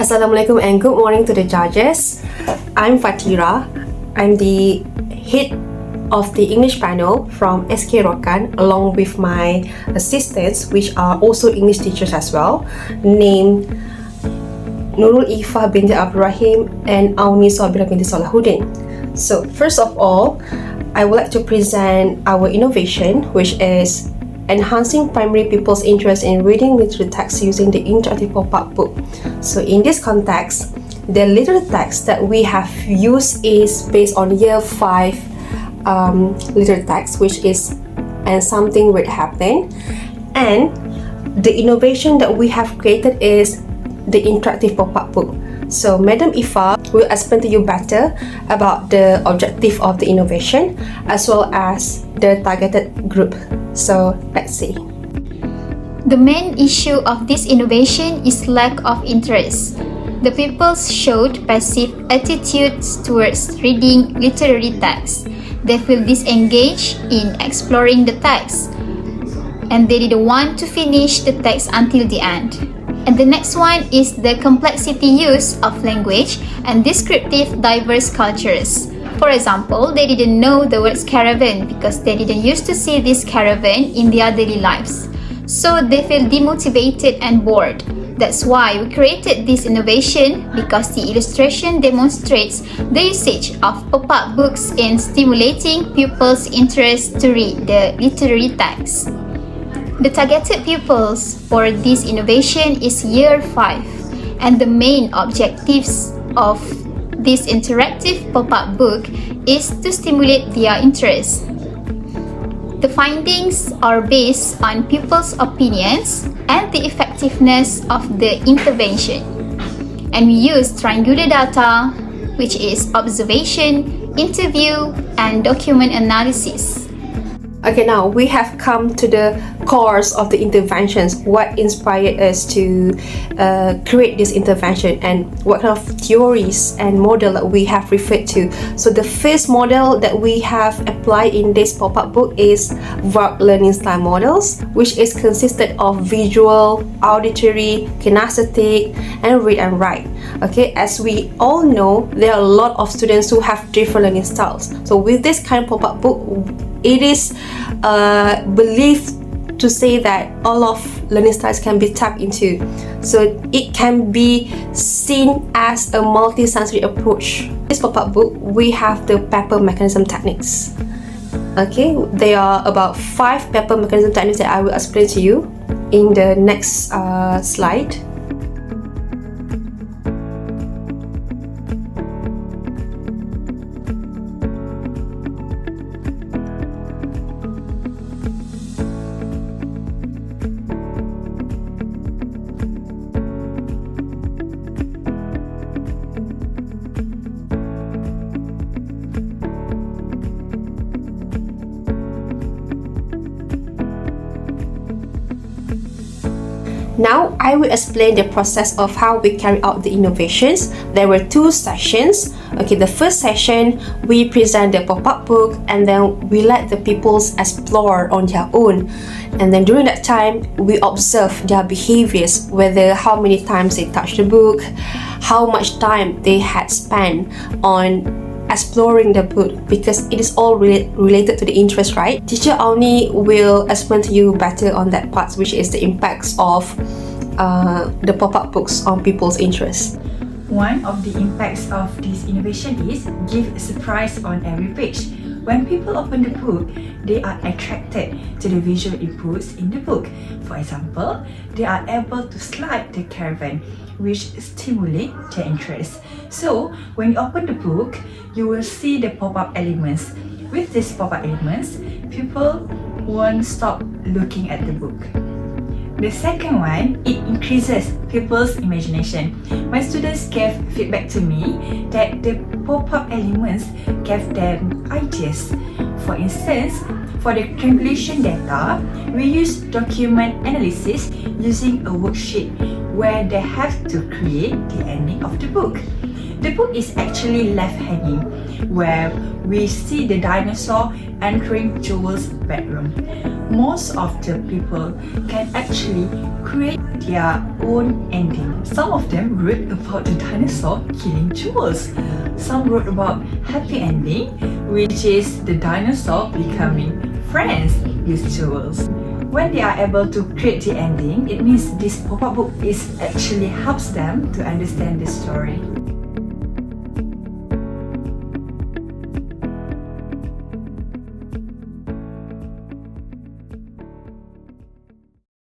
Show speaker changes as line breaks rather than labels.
Assalamualaikum and good morning to the judges. I'm Fatira. I'm the head of the English panel from SK Rokan along with my assistants, which are also English teachers as well, named Nurul Ifa binti Abdurrahim and Auni Sabira binti Salahuddin. So first of all, I would like to present our innovation, which is enhancing primary pupils' interest in reading literary text using the interactive pop-up book. So in this context, the literary text that we have used is based on year 5 literary text, which is And Something Weird Happened. And the innovation that we have created is the interactive pop-up book. So Madam Ifa will explain to you better about the objective of the innovation as well as the targeted group. So let's see.
The main issue of this innovation is lack of interest. The pupils showed passive attitudes towards reading literary text. They feel disengaged in exploring the text, and they didn't want to finish the text until the end. And the next one is the complexity use of language and descriptive diverse cultures. For example, they didn't know the words caravan because they didn't used to see this caravan in their daily lives. So they feel demotivated and bored. That's why we created this innovation, because the illustration demonstrates the usage of pop-up books in stimulating pupils' interest to read the literary text. The targeted pupils for this innovation is Year 5, and the main objectives of this interactive pop-up book is to stimulate their interest. The findings are based on pupils' opinions and the effectiveness of the intervention. And we use triangular data, which is observation, interview, and document analysis.
Okay, now we have come to the cause of the interventions. What inspired us to create this intervention, and what kind of theories and model that we have referred to. So the first model that we have applied in this pop-up book is verb learning style models, which is consisted of visual, auditory, kinesthetic, and read and write. Okay, as we all know, there are a lot of students who have different learning styles. So with this kind of pop-up book, it is believed to say that all of learning styles can be tapped into. So it can be seen as a multi-sensory approach. This pop-up book, we have the pepper mechanism techniques. Okay, there are about 5 pepper mechanism techniques that I will explain to you in the next slide. Now, I will explain the process of how we carry out the innovations. There were 2 sessions. Okay, the first session, we present the pop-up book and then we let the pupils explore on their own. And then during that time, we observe their behaviors, whether how many times they touched the book, how much time they had spent on exploring the book, because it is all related to the interest, right? Teacher Auni will explain to you better on that part, which is the impacts of the pop-up books on people's interest.
One of the impacts of this innovation is give a surprise on every page. When people open the book, they are attracted to the visual inputs in the book. For example, they are able to slide the caravan, which stimulate their interest. So, when you open the book, you will see the pop-up elements. With these pop-up elements, people won't stop looking at the book. The second one, it increases people's imagination. My students gave feedback to me that the pop-up elements gave them ideas. For instance, for the triangulation data, we use document analysis using a worksheet where they have to create the ending of the book. The book is actually left hanging, where we see the dinosaur entering Joel's bedroom. Most of the people can actually create their own ending. Some of them wrote about the dinosaur killing Jules. Some wrote about happy ending, which is the dinosaur becoming friends with Jules. When they are able to create the ending, it means this pop-up book actually helps them to understand the story.